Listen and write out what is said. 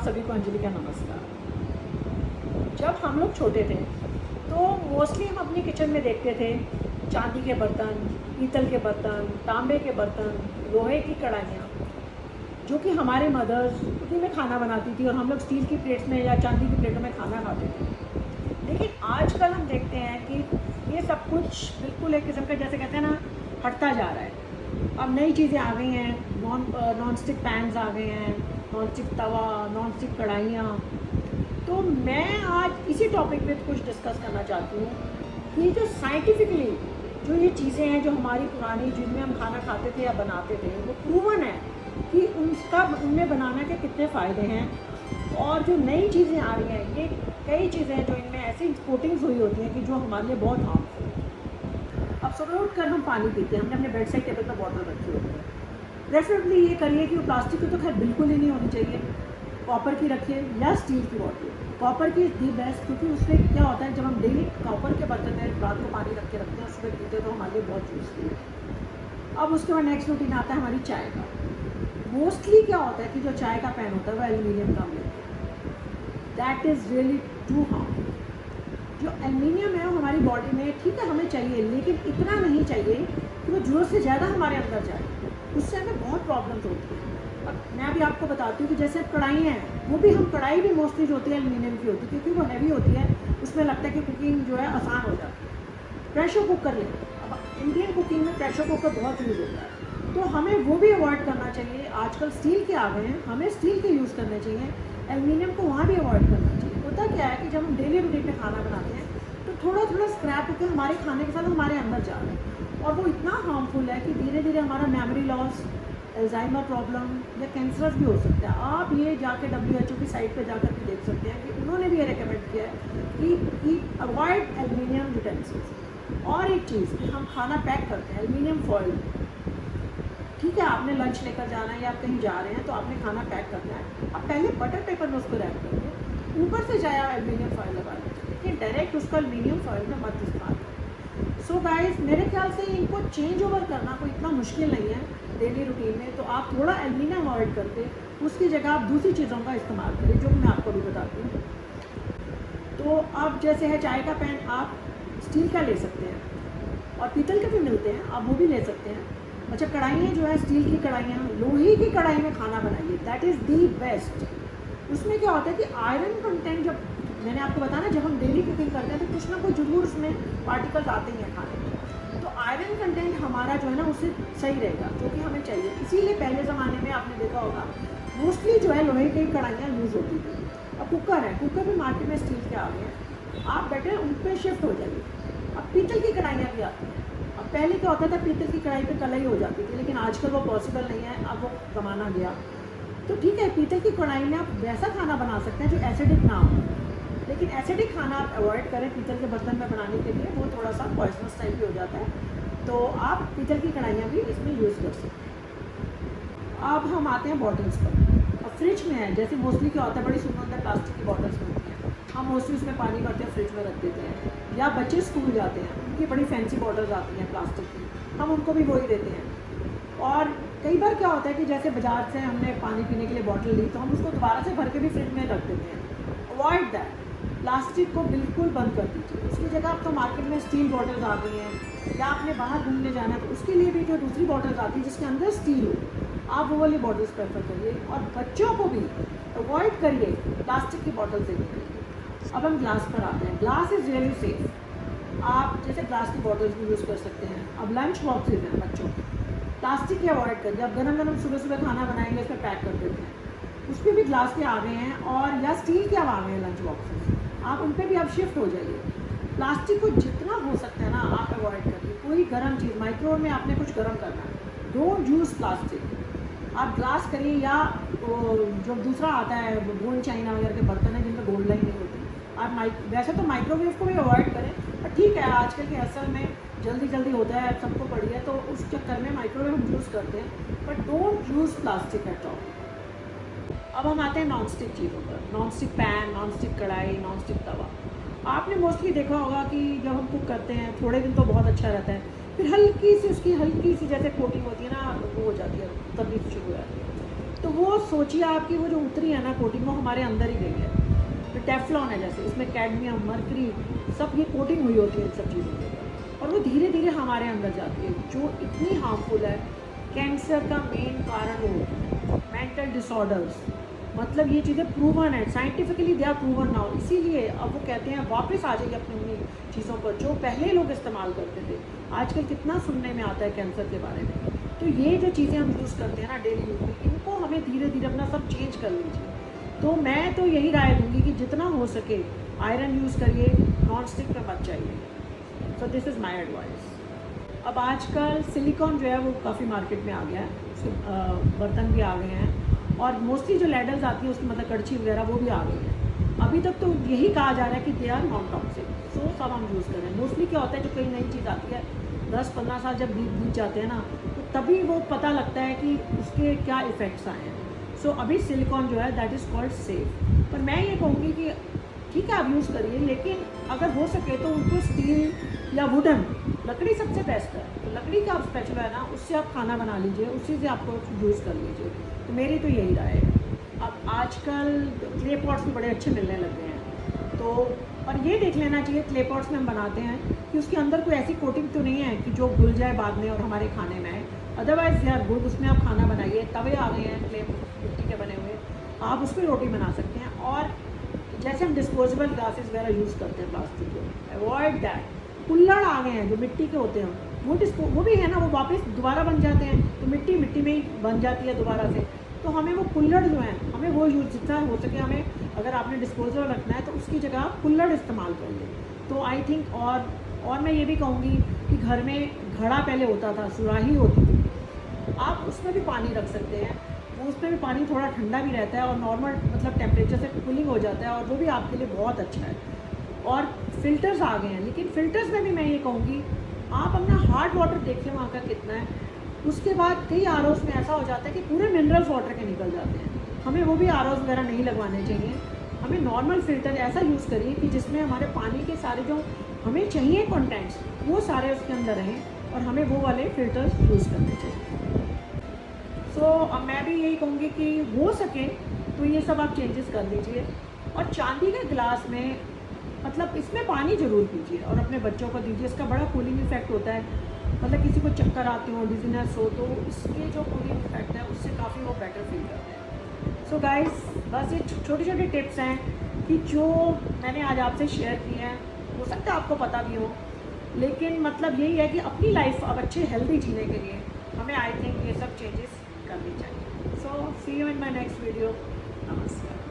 सभी को अंजलि का नमस्कार। जब हम लोग छोटे थे तो मोस्टली हम अपनी किचन में देखते थे चांदी के बर्तन, पीतल के बर्तन, तांबे के बर्तन, लोहे की कढ़ाइयाँ, जो कि हमारे मदर्स उसी में खाना बनाती थी और हम लोग स्टील की प्लेट्स में या चांदी की प्लेटों में खाना खाते थे। लेकिन आजकल हम देखते हैं कि ये सब कुछ बिल्कुल एक किस्म का, जैसे कहते हैं ना, हटता जा रहा है। अब नई चीज़ें आ गई हैं, नॉन स्टिक पैन्स आ गए हैं, नॉन स्टिक तवा, नॉन स्टिक कढ़ाइयाँ। तो मैं आज इसी टॉपिक पे कुछ डिस्कस करना चाहती हूँ कि जो साइंटिफिकली जो ये चीज़ें हैं, जो हमारी पुरानी जिनमें हम खाना खाते थे या बनाते थे, वो प्रूवन है कि उनमें बनाने के कितने फ़ायदे हैं। और जो नई चीज़ें आ रही हैं, ये कई चीज़ें हैं जो इनमें ऐसी कोटिंग्स हुई होती हैं कि जो हमारे लिए बहुत हार्मफुल है। अब सुबह उठकर हम पानी पीते हैं, हमने अपने बेड साइड टेबल पर बॉटल रखी होती है। प्रेफरेबली ये करिए कि वो प्लास्टिक की तो खैर बिल्कुल ही नहीं होनी चाहिए, कॉपर की रखिए या स्टील की बॉटल। कॉपर की दी बेस्ट, क्योंकि उसमें क्या होता है, जब हम डेली कॉपर के बर्तन में रात को पानी रख के रखते हैं, सुबह पीते हैं, तो हमारे लिए बहुत यूजफुल है। अब उसके बाद नेक्स्ट रूटीन आता है हमारी चाय का। मोस्टली क्या होता है कि जो चाय का पैन होता है वो एल्यूमिनियम का मिलता है। That is really too harmful. जो एल्युमिनियम है वो हमारी बॉडी में, ठीक है, हमें चाहिए, लेकिन इतना नहीं चाहिए कि वो ज़रूरत से ज़्यादा हमारे अंदर जाए। उससे हमें बहुत प्रॉब्लम्स होती हैं। अब मैं अभी आपको बताती हूँ कि जैसे कढ़ाई हैं, वो भी हम कढ़ाई भी मोस्टली जो होती है एल्युमिनियम की होती है, क्योंकि वो हैवी होती है, उसमें लगता है कि कुकिंग जो है आसान हो जाती है। प्रेशर कुकर लें, अब इंडियन कुकिंग में प्रेशर कुकर बहुत यूज़ होता है, तो हमें वो भी अवॉइड करना चाहिए। आजकल स्टील के आ गए हैं, हमें स्टील के यूज़ करने चाहिए, एल्युमिनियम को वहाँ भी अवॉइड करना चाहिए। होता क्या है कि जब हम डेली रूटीन में खाना बनाते हैं तो थोड़ा थोड़ा स्क्रैप होकर हमारे खाने के साथ हमारे अंदर जा रहा है, और वो इतना हार्मफुल है कि धीरे धीरे हमारा मेमोरी लॉस, अल्जाइमर प्रॉब्लम या कैंसरस भी हो सकता है। आप ये जाके WHO की साइट पे जाकर भी देख सकते हैं कि उन्होंने भी ये रिकमेंड किया है कि अवॉइड एल्युमिनियम यूटेंसिल्स। और एक चीज़ कि हम खाना पैक करते हैं एल्युमिनियम फॉइल, ठीक है, आपने लंच लेकर जाना है या आप कहीं जा रहे हैं तो आपने खाना पैक करना है, आप पहले बटर पेपर में उसको रैप करके ऊपर से जाए एल्युमिनियम फॉइल लगा लें, लेकिन डायरेक्ट उसको एल्युमिनियम फॉइल में मत इस्तेमाल करें। सो गाइस, मेरे ख्याल से इनको चेंज ओवर करना कोई इतना मुश्किल नहीं है डेली रूटीन में। तो आप थोड़ा एल्युमिनियम अवॉइड करके उसकी जगह आप दूसरी चीज़ों का इस्तेमाल करें, जो मैं आपको भी बताती हूँ। तो अब जैसे है चाय का पैन, आप स्टील का ले सकते हैं और पीतल के भी मिलते हैं, आप वो भी ले सकते हैं। अच्छा, कढ़ाइयाँ जो है स्टील की कढ़ाइयाँ, लोहे की कढ़ाई में खाना बनाइए, दैट इज़ दी बेस्ट। उसमें क्या होता है कि आयरन कंटेंट, जब मैंने आपको बताया ना, जब हम डेली कुकिंग करते हैं तो कुछ ना कुछ जरूर उसमें पार्टिकल्स आते ही हैं खाने में, तो आयरन कंटेंट हमारा जो है ना उससे सही रहेगा, जो कि हमें चाहिए। इसीलिए पहले ज़माने में आपने देखा होगा मोस्टली जो है लोहे की कढ़ाइयाँ यूज़ होती थी। अब कुकर है, कुकर भी मार्केट में स्टील के आ गए हैं, आप बेटर उन पर शिफ्ट हो जाइए। अब पीतल की कढ़ाइयाँ भी आती हैं। अब पहले क्या होता था, पीतल की कढ़ाई पे कढ़ाई हो जाती थी, लेकिन आजकल वो पॉसिबल नहीं है, अब वो ज़माना गया। तो ठीक है, पीतल की कढ़ाई में आप वैसा खाना बना सकते हैं जो एसिडिक ना हो, लेकिन एसिडिक खाना आप अवॉइड करें पीतल के बर्तन में बनाने के लिए, वो थोड़ा सा पॉइजनस टाइप भी हो जाता है। तो आप पीतल की कढ़ाइयाँ भी इसमें यूज़ कर सकते हैं। अब हम आते हैं बॉटल्स पर। अब फ्रिज में है, जैसे मोस्टली क्या होता है, बड़ी सुंदर प्लास्टिक की बॉटल्स मिलती हैं, हम मोस्टली उसमें पानी भरते हैं, फ्रिज में रख देते हैं। या बच्चे स्कूल जाते हैं, उनकी बड़ी फैंसी बॉटल्स आती हैं प्लास्टिक की, हम उनको भी वही देते हैं। और कई बार क्या होता है कि जैसे बाजार से हमने पानी पीने के लिए बॉटल ली, तो हम उसको दोबारा से भर के भी फ्रिज में रख देते हैं। अवॉइड दैट, प्लास्टिक को बिल्कुल बंद कर दीजिए। उसकी जगह अब तो मार्केट में स्टील बॉटल्स आ गई हैं, या आपने बाहर घूमने जाना है तो उसके लिए भी जो दूसरी बॉटल्स आती है जिसके अंदर स्टील हो, आप वो वाली बॉटल्स प्रेफर करिए। और बच्चों को भी अवॉइड करिए प्लास्टिक की बॉटल देने के लिए। अब हम ग्लास पर आते हैं। ग्लास इज़ रियली सेफ, आप जैसे ग्लास की बॉटल्स भी यूज़ कर सकते हैं। अब लंच बॉक्सेज हैं बच्चों के, प्लास्टिक के अवॉइड करिए। अब गरम गरम सुबह सुबह खाना बनाएंगे, उसमें पैक कर देते हैं, उस पर भी ग्लास के आ गए हैं, और या स्टील के अब आ गए हैं लंच बॉक्सेस, आप उन पर भी अब शिफ्ट हो जाइए। प्लास्टिक को जितना हो सकता है ना आप अवॉइड करिए। कोई गर्म चीज़, माइक्रोवेव में आपने कुछ गर्म करना है, डोंट यूज़ प्लास्टिक, आप ग्लास करिए। या जो दूसरा आता है गोल्ड चाइना वगैरह के बर्तन हैं जिनमें गोल्ड लाइन नहीं होती, आप वैसे तो माइक्रोवेव को भी अवॉइड करें, पर ठीक है, आजकल के असल में जल्दी जल्दी होता है, सबको पड़ी है, तो उस चक्कर में माइक्रोवेव हम यूज़ करते हैं, but don't use plastic at all. अब हम आते हैं नॉन स्टिक चीज़ों पर, non stick pan, non stick कढ़ाई, नॉन स्टिक तवा। आपने मोस्टली देखा होगा कि जब हम कुक करते हैं थोड़े दिन तो बहुत अच्छा रहता है, फिर हल्की सी उसकी हल्की सी जैसे कोटिंग होती है ना, वो हो जाती है, तकलीफ शुरू हो जाती है। तो वो सोचिए आपकी वो जो उतरी है ना कोटिंग, वो हमारे अंदर ही गई है। तो टेफ्लॉन है जैसे, इसमें कैडमियम, मर्करी, सब ये कोटिंग हुई होती है इन सब चीज़ों के ऊपर, और वो धीरे धीरे हमारे अंदर जाती है, जो इतनी हार्मफुल है। कैंसर का मेन कारण वो होता है, मेंटल डिसऑर्डर्स, मतलब ये चीज़ें प्रूवन है, scientifically they are proven now. इसीलिए अब वो कहते हैं वापस आ जाइए अपनी उन्हीं चीज़ों पर जो पहले लोग इस्तेमाल करते थे। आजकल कितना सुनने में आता है कैंसर के बारे में। तो ये जो चीज़ें हम यूज़ करते हैं ना डेली यूज में, इनको हमें धीरे धीरे अपना सब चेंज कर लीजिए। तो मैं तो यही राय दूँगी कि जितना हो सके आयरन यूज़ करिए, नॉन स्टिक में मत जाइए। So this is my advice. अब आजकल सिलिकॉन जो है वो काफ़ी मार्केट में आ गया है, उसके बर्तन भी आ गए हैं, और मोस्टली जो लैडल्स आती है उसकी मतलब कड़छी वगैरह वो भी आ गई है। अभी तक तो यही कहा जा रहा है कि दे आर नॉन टॉक्सिक, सो सब हम यूज़ करें। मोस्टली क्या होता है, जो कोई नई चीज़ आती है 10-15 साल जब बीत जाते हैं ना, तो तभी वो पता लगता है कि उसके क्या इफ़ेक्ट्स आए हैं। सो अभी सिलिकॉन जो है दैट इज़ कॉल्ड सेफ। पर मैं ये कहूँगी कि ठीक है आप यूज़ करिए, लेकिन अगर हो सके तो उनको स्टील या वुडन, लकड़ी सबसे बेस्ट है। तो लकड़ी का आप स्पैचुला है ना, उससे आप खाना बना लीजिए, उसी से आपको यूज़ कर लीजिए। तो मेरी तो यही राय है। अब आजकल क्ले पॉट्स भी बड़े अच्छे मिलने लग गए हैं, तो और ये देख लेना चाहिए क्ले पॉट्स में हम बनाते हैं कि उसके अंदर कोई ऐसी कोटिंग तो नहीं है कि जो घुल जाए बाद में और हमारे खाने में आए। अदरवाइज़ दे आर गुड, उसमें आप खाना बनाइए। तवे आ गए हैं क्ले मिट्टी के बने हुए, आप उस पर रोटी बना सकते हैं। और जैसे हम डिस्पोजेबल ग्लासेस वगैरह यूज़ करते हैं प्लास्टिक के, अवॉइड दैट। कुल्हड़ आ गए हैं जो मिट्टी के होते हैं, वो भी है ना, वो वापस दोबारा बन जाते हैं, तो मिट्टी में ही बन जाती है दोबारा से। तो हमें वो कुल्हड़ जो है, हमें वो यूज जितना हो सके, हमें अगर आपने डिस्पोजल रखना है तो उसकी जगह आप कुल्हड़ इस्तेमाल कर लें। तो आई थिंक, और मैं ये भी कहूँगी कि घर में घड़ा पहले होता था, सुराही होती थी, आप उसमें भी पानी रख सकते हैं। वो उसमें भी पानी थोड़ा ठंडा भी रहता है और नॉर्मल मतलब टेम्परेचर से कूलिंग हो जाता है, और वो भी आपके लिए बहुत अच्छा है। और फिल्टर्स आ गए हैं, लेकिन फ़िल्टर्स में भी मैं ये कहूँगी आप अपना हार्ड वाटर देखिए वहाँ का कितना है। उसके बाद कई आरओज़ में ऐसा हो जाता है कि पूरे मिनरल्स वाटर के निकल जाते हैं। हमें वो भी आरओज़ वगैरह नहीं लगवाने चाहिए। हमें नॉर्मल फ़िल्टर ऐसा यूज़ करिए कि जिसमें हमारे पानी के सारे जो हमें चाहिए कंटेंट्स वो सारे उसके अंदर रहें, और हमें वो वाले फ़िल्टर्स यूज़ करने चाहिए। सो अब मैं भी यही कहूँगी कि हो सके तो ये सब आप चेंजेस कर लीजिए। और चांदी के गिलास में मतलब इसमें पानी ज़रूर पीजिए और अपने बच्चों को दीजिए। इसका बड़ा कूलिंग इफेक्ट होता है। मतलब किसी को चक्कर आते हो, डिजीनेस हो, तो इसके जो कूलिंग इफेक्ट है उससे काफ़ी वो बेटर फील करते हैं। सो गाइस, बस ये छोटे छोटे टिप्स हैं कि जो मैंने आज आपसे शेयर किए हैं, हो सकता है आपको पता भी हो, लेकिन मतलब यही है कि अपनी लाइफ अब अच्छे हेल्दी जीने के लिए हमें आई थिंक ये सब चेंजेस करनी चाहिए। So see you in my next video. नमस्कार।